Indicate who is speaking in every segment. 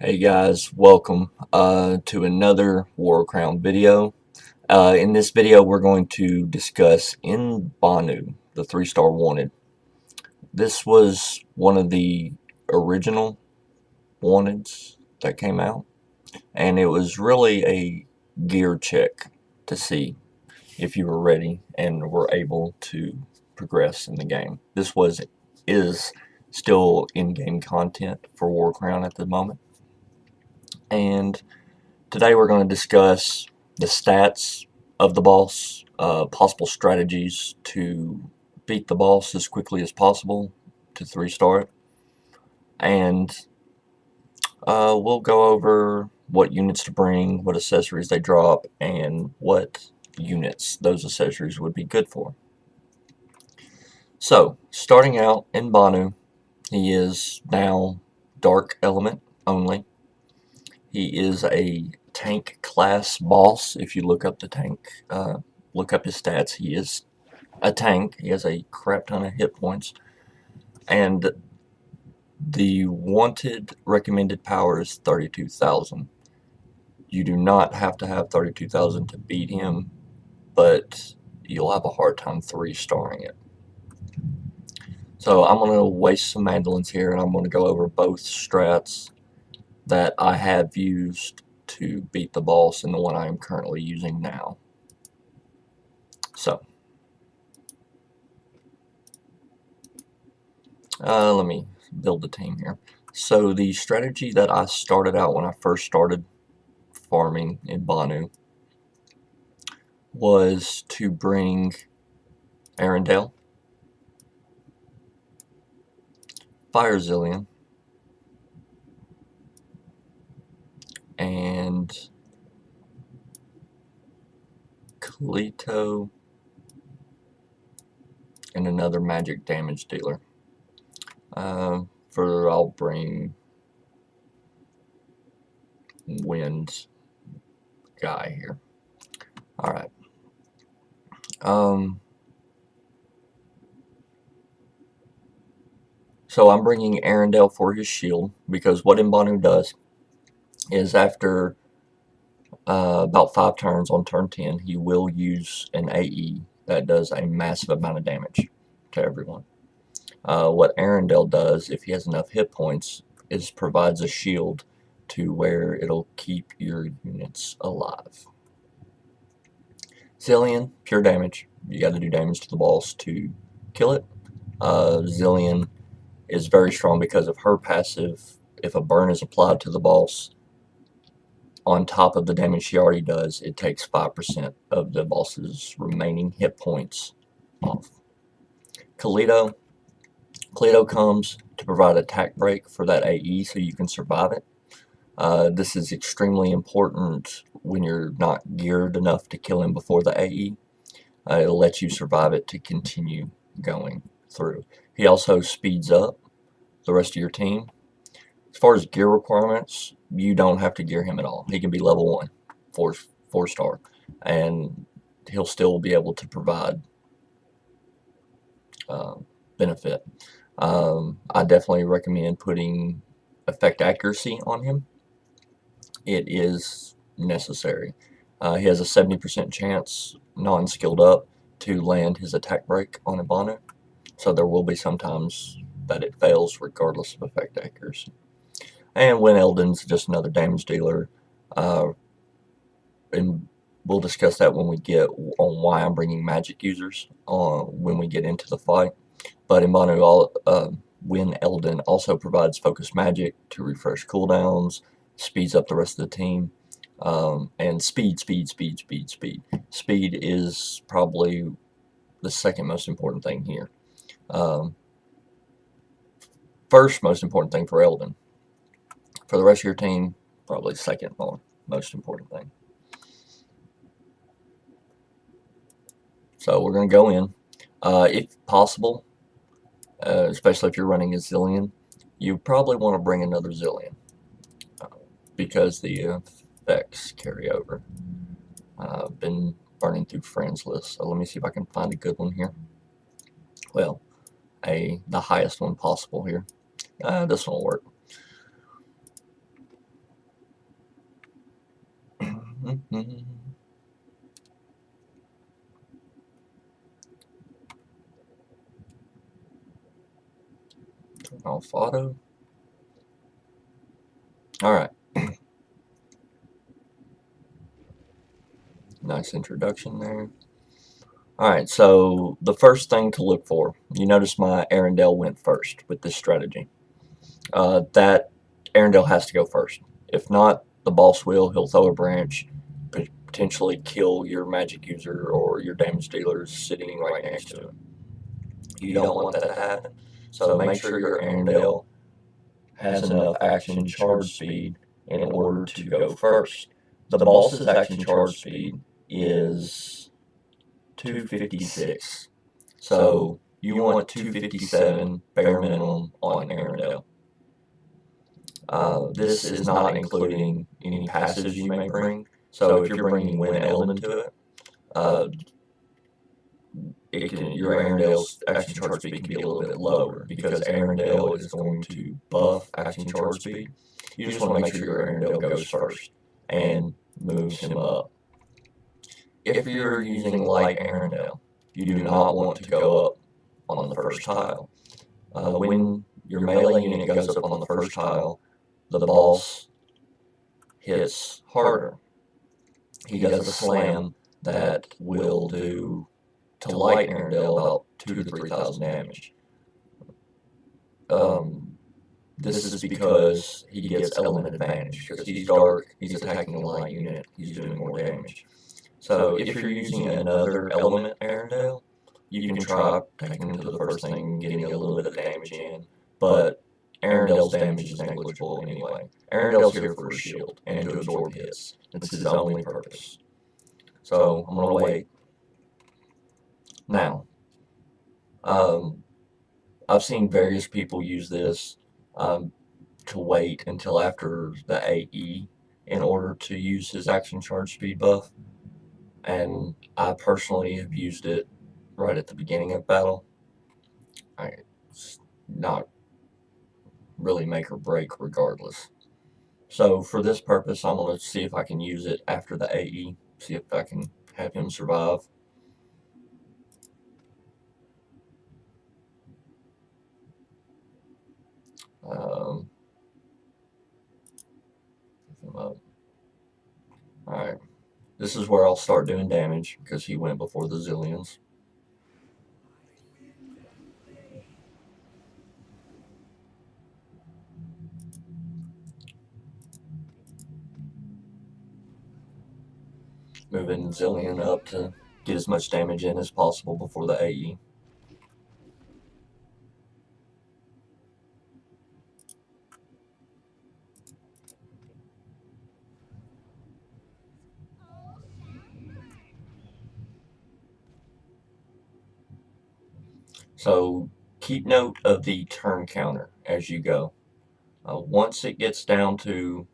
Speaker 1: Hey guys, welcome to another War Crown video. In this video we're going to discuss Enbanu, the 3-star wanted. This was one of the original wanteds that came out, and it was really a gear check to see if you were ready and were able to progress in the game. Is still in-game content for War Crown at the moment, and today we're going to discuss the stats of the boss, possible strategies to beat the boss as quickly as possible to 3-star it, and we'll go over what units to bring, what accessories they drop, and what units those accessories would be good for. So, starting out in Banu, he is now Dark Element only. He is a tank class boss. If you look up the tank, look up his stats, he is a tank. He has a crap ton of hit points, and the wanted recommended power is 32,000. You do not have to have 32,000 to beat him, but you'll have a hard time 3-starring it. So I'm going to waste some mandolins here, and I'm going to go over both strats that I have used to beat the boss and the one I am currently using now. So, let me build the team here. So the strategy that I started out when I first started farming in Banu was to bring Arendelle, Fire Zillion, and Kalito, and another magic damage dealer. I'll bring Wind guy here. Alright. So I'm bringing Arendelle for his shield, because what Enbanu does is after about 5 turns on turn 10, he will use an AE that does a massive amount of damage to everyone. What Arendelle does, if he has enough hit points, is provides a shield to where it'll keep your units alive. Zillion, pure damage. You got to do damage to the boss to kill it. Zillion is very strong because of her passive. If a burn is applied to the boss, on top of the damage she already does, it takes 5% of the boss's remaining hit points off. Kalito comes to provide attack break for that AE so you can survive it. This is extremely important when you're not geared enough to kill him before the AE. It'll let you survive it to continue going through. He also speeds up the rest of your team. As far as gear requirements, you don't have to gear him at all. He can be level 1, 4-star, and he'll still be able to provide benefit. I definitely recommend putting effect accuracy on him. It is necessary. He has a 70% chance, non-skilled up, to land his attack break on Enbanu, so there will be some times that it fails regardless of effect accuracy. And when Eldon's just another damage dealer, and we'll discuss that when we get on why I'm bringing magic users when we get into the fight. But Enbanu, when Eldon also provides focus magic to refresh cooldowns, speeds up the rest of the team, and speed. Speed is probably the second most important thing here. First most important thing for Eldon. For the rest of your team, probably second most important thing. So we're going to go in. If possible, especially if you're running a Zillion, you probably want to bring another Zillion, because the effects carry over. I've been burning through friends lists, so let me see if I can find a good one here. Well, the highest one possible here. This one will work. Turn off auto. Alright. Nice introduction there. Alright, so the first thing to look for, you notice my Arendelle went first with this strategy. That Arendelle has to go first. If not, the boss will. He'll throw a branch, potentially kill your magic user or your damage dealers sitting right next to him. You don't want that to happen, so make sure your Arendelle has enough action charge speed in order to go first. The boss's action charge speed is 256, so you want 257 bare minimum on Arendelle. This is not including any passives you may bring, so if you're bringing Wind Element to it, your Arendelle's action charge speed can be a little bit lower because Arendelle is going to buff action charge speed. You just want to make sure your Arendelle goes first and moves him up. If you're using light Arendelle, you do not want to go up on the first tile. When your melee unit goes up on the first tile, the boss hits harder. He does a slam that will do to light Arendelle about 2,000 to 3,000 damage. This is because he gets element advantage. Because he's dark, he's attacking a light unit, he's doing more damage. So if you're using another element Arendelle, you can try taking him to the first thing and getting a little bit of damage in, but Arendelle's damage is negligible anyway. Arendelle's here for a shield and to absorb hits. That's his only purpose. So I'm going to wait. Now, I've seen various people use this to wait until after the AE in order to use his action charge speed buff, and I personally have used it right at the beginning of battle. It's not really make or break regardless. So for this purpose, I'm going to see if I can use it after the AE, see if I can have him survive. Alright, this is where I'll start doing damage because he went before the Zillions. Moving Zillion up to get as much damage in as possible before the AE. So keep note of the turn counter as you go. Once it gets down to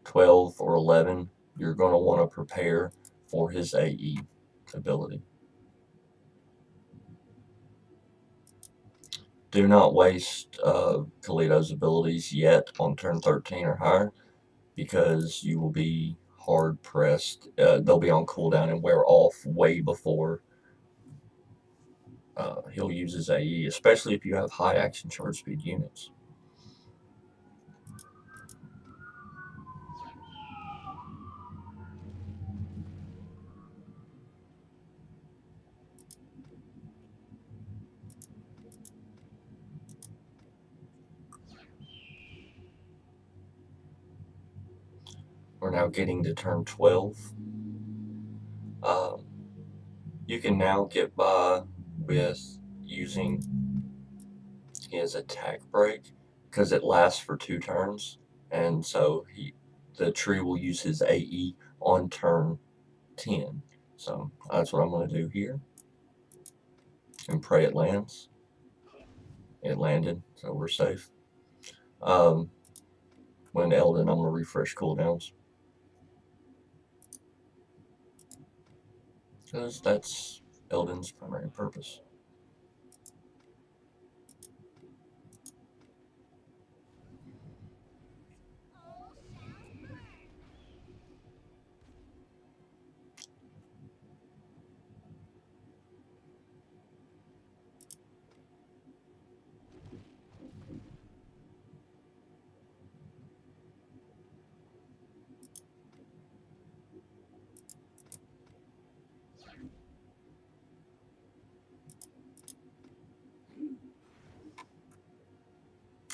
Speaker 1: 12 or 11, you're going to want to prepare for his AE ability. Do not waste Kalido's abilities yet on turn 13 or higher, because you will be hard pressed. They'll be on cooldown and wear off way before he'll use his AE, especially if you have high action charge speed units. We're now getting to turn 12. You can now get by with using his attack break because it lasts for 2 turns, and so the tree will use his AE on turn 10. So that's what I'm going to do here and pray it lands. It landed, so we're safe. When Eldon, I'm going to refresh cooldowns, because that's Eldon's primary purpose.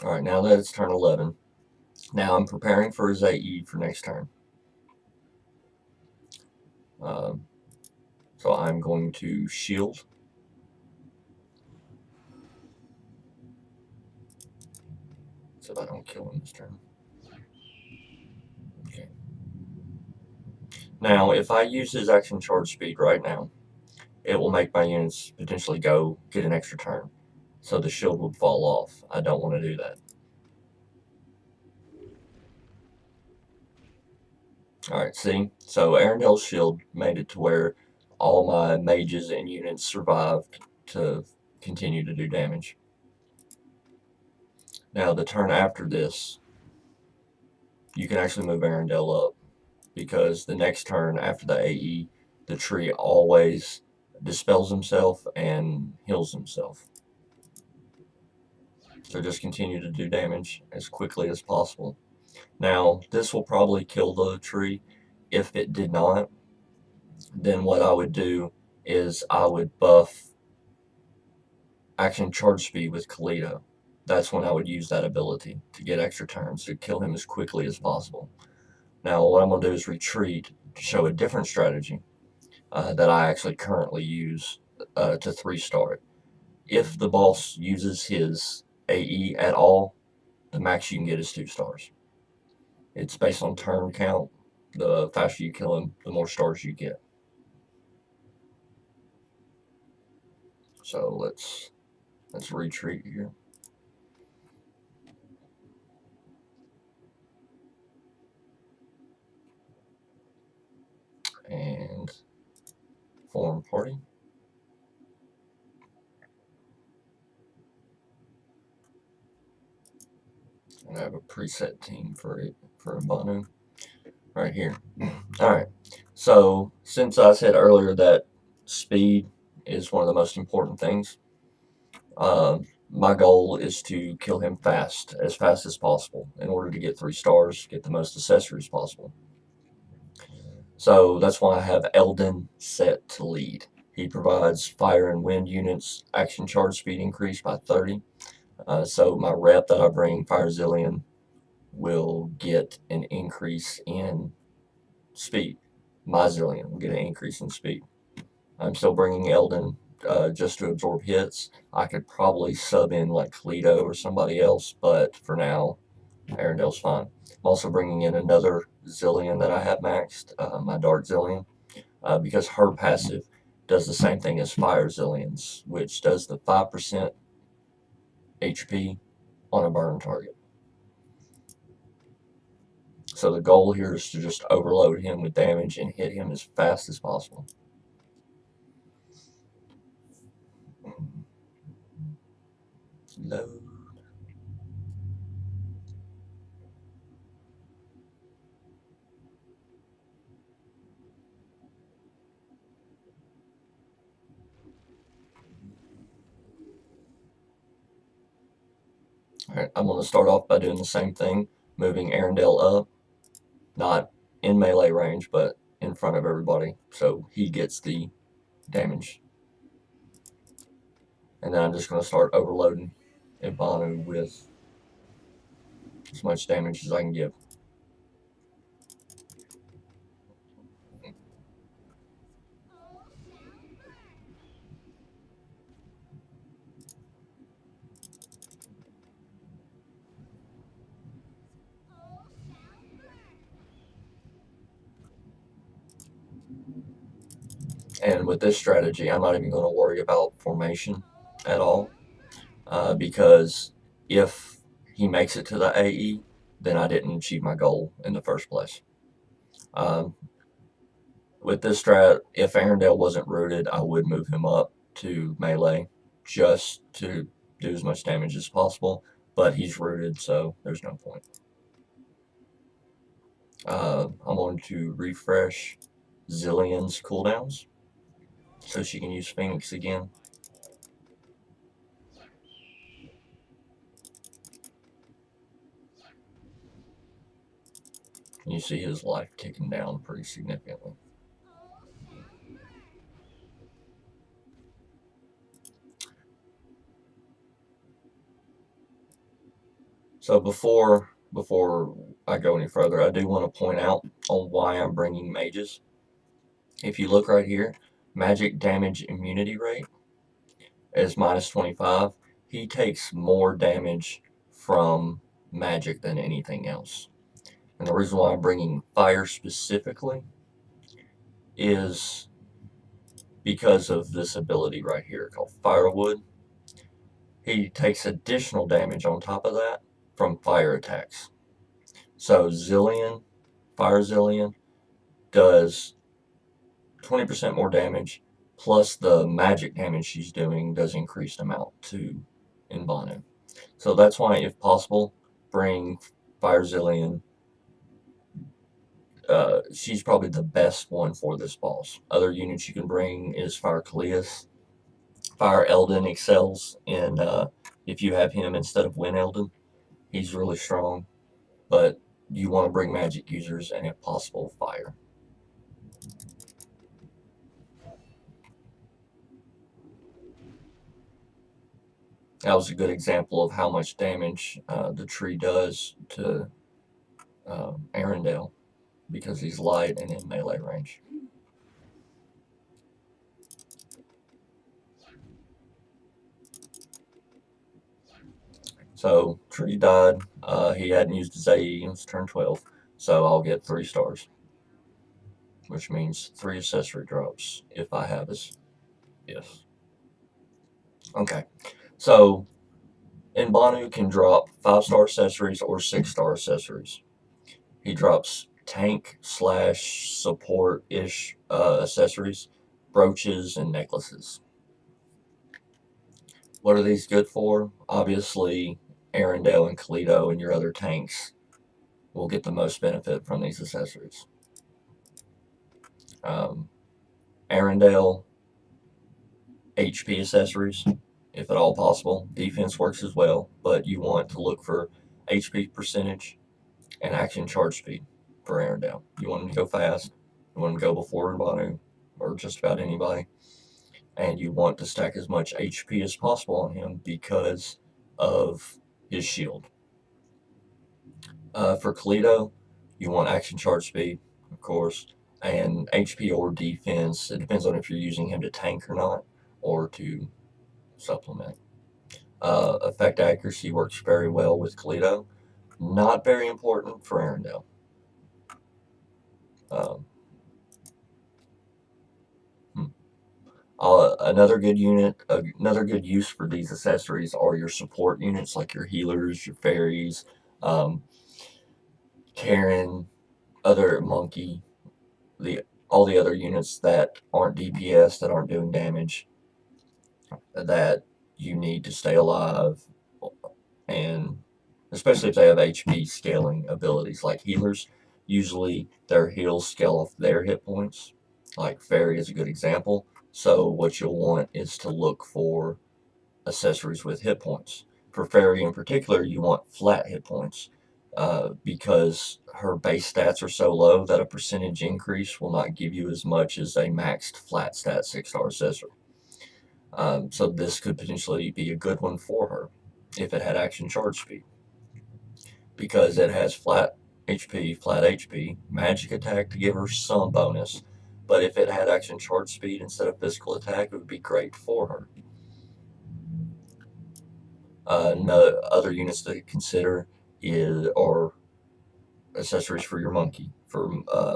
Speaker 1: Alright, now that it's turn 11, now I'm preparing for his AE for next turn. So I'm going to shield. So if I don't kill him this turn. Okay. Now, if I use his action charge speed right now, it will make my units potentially go get an extra turn. So the shield would fall off. I don't want to do that. Alright, see? So Arendelle's shield made it to where all my mages and units survived to continue to do damage. Now, the turn after this, you can actually move Arendelle up, because the next turn after the AE, the tree always dispels himself and heals himself. So just continue to do damage as quickly as possible. Now, this will probably kill the tree. If it did not, then what I would do is I would buff action charge speed with Kalito. That's when I would use that ability to get extra turns to kill him as quickly as possible. Now, what I'm going to do is retreat to show a different strategy that I actually currently use to 3-star it. If the boss uses his AE at all, the max you can get is 2 stars. It's based on turn count. The faster you kill him, the more stars you get. So let's retreat here. And form party. And I have a preset team for it, for Enbanu, right here. Alright, so since I said earlier that speed is one of the most important things, my goal is to kill him fast as possible, in order to get 3 stars, get the most accessories possible. So that's why I have Eldon set to lead. He provides fire and wind units action charge speed increase by 30. So my rep that I bring, Fire Zillion, will get an increase in speed. My Zillion will get an increase in speed. I'm still bringing Eldon just to absorb hits. I could probably sub in like Kalito or somebody else, but for now, Arendelle's fine. I'm also bringing in another Zillion that I have maxed, my Dark Zillion, because her passive does the same thing as Fire Zillion's, which does the 5% HP on a burn target. So the goal here is to just overload him with damage and hit him as fast as possible. Load. Alright, I'm going to start off by doing the same thing, moving Arendelle up, not in melee range, but in front of everybody, so he gets the damage. And then I'm just going to start overloading Enbanu with as much damage as I can give. And with this strategy, I'm not even going to worry about formation at all, because if he makes it to the AE, then I didn't achieve my goal in the first place. With this strat, if Arendelle wasn't rooted, I would move him up to melee just to do as much damage as possible, but he's rooted, so there's no point. I'm going to refresh Zillion's cooldowns so she can use Phoenix again. You see his life ticking down pretty significantly. So before I go any further, I do want to point out on why I'm bringing mages. If you look right here, magic damage immunity rate is minus 25. He takes more damage from magic than anything else. And the reason why I'm bringing fire specifically is because of this ability right here called Firewood. He takes additional damage on top of that from fire attacks. So Fire Zillion does 20% more damage, plus the magic damage she's doing does increased amount to Enbanu. So that's why, if possible, bring Fire Zillion. She's probably the best one for this boss. Other units you can bring is Fire Kalias. Fire Eldon excels in if you have him instead of Wind Eldon. He's really strong, but you want to bring magic users and, if possible, fire. That was a good example of how much damage the tree does to Arendelle because he's light and in melee range. So tree died. He hadn't used his AE. It was turn 12, so I'll get 3 stars, which means 3 accessory drops if I have his. Yes. Okay. So Enbanu can drop 5-star accessories or 6-star accessories. He drops tank slash support ish accessories, brooches, and necklaces. What are these good for? Obviously, Arendelle and Kalito and your other tanks will get the most benefit from these accessories. Arendelle, HP accessories, if at all possible. Defense works as well, but you want to look for HP percentage and action charge speed for Arendelle. You want him to go fast. You want him to go before Enbanu or just about anybody. And you want to stack as much HP as possible on him because of his shield. For Kalito, you want action charge speed, of course, and HP or defense. It depends on if you're using him to tank or not, or to supplement. Effect accuracy works very well with Kalito. Not very important for Arendelle. Um, another good another good use for these accessories are your support units, like your healers, your fairies, um, Karen, other monkey, all the other units that aren't DPS, that aren't doing damage, that you need to stay alive, and especially if they have HP scaling abilities like healers. Usually their heals scale off their hit points. Like Fairy is a good example. So what you'll want is to look for accessories with hit points. For Fairy in particular, you want flat hit points because her base stats are so low that a percentage increase will not give you as much as a maxed flat stat 6-star accessory. So this could potentially be a good one for her if it had action charge speed, because it has flat HP, magic attack to give her some bonus. But if it had action charge speed instead of physical attack, it would be great for her. No, other units to consider are accessories for your monkey, for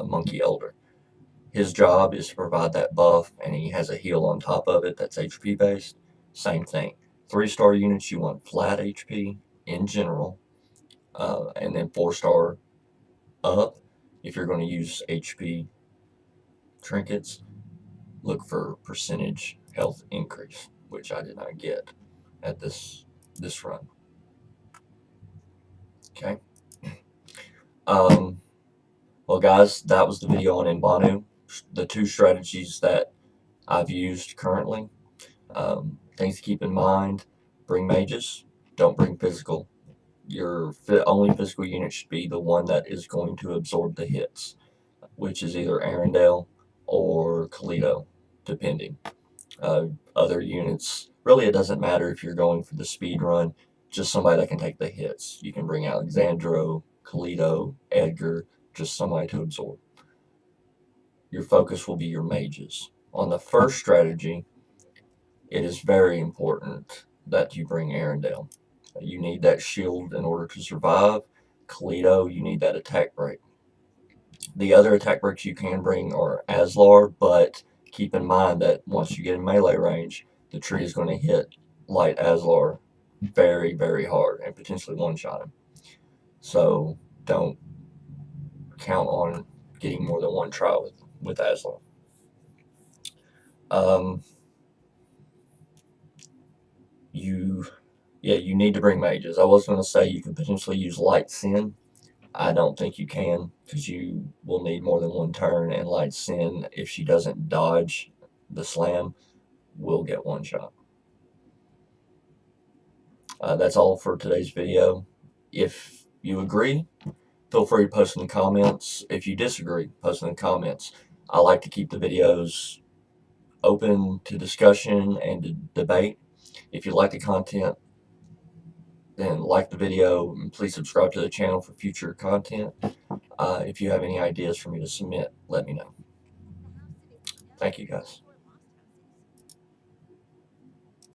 Speaker 1: Monkey Elder. His job is to provide that buff, and he has a heal on top of it that's HP based. Same thing. 3-star units, you want flat HP in general, and then 4-star up. If you're going to use HP trinkets, look for percentage health increase, which I did not get at this run. Okay. Well, guys, that was the video on Enbanu, the 2 strategies that I've used currently. Things to keep in mind: bring mages, don't bring physical. Your only physical unit should be the one that is going to absorb the hits, which is either Arendelle or Kalito, depending. Other units, really, it doesn't matter if you're going for the speed run. just somebody that can take the hits. You can bring Alexandro, Kalito, Edgar, just somebody to absorb. Your focus will be your mages. On the first strategy, it is very important that you bring Arendelle. You need that shield in order to survive. Kalito, you need that attack break. The other attack breaks you can bring are Aslar, but keep in mind that once you get in melee range, the tree is going to hit light Aslar very, very hard and potentially one-shot him. So don't count on getting more than one try with Aslar. Um, you need to bring mages. I was going to say you can potentially use Light Sin. I don't think you can because you will need more than one turn, and Light Sin, if she doesn't dodge the slam, will get one shot. That's all for today's video. If you agree, feel free to post in the comments. If you disagree, post in the comments. I like to keep the videos open to discussion and to debate. If you like the content, then like the video and please subscribe to the channel for future content. If you have any ideas for me to submit, let me know. Thank you guys.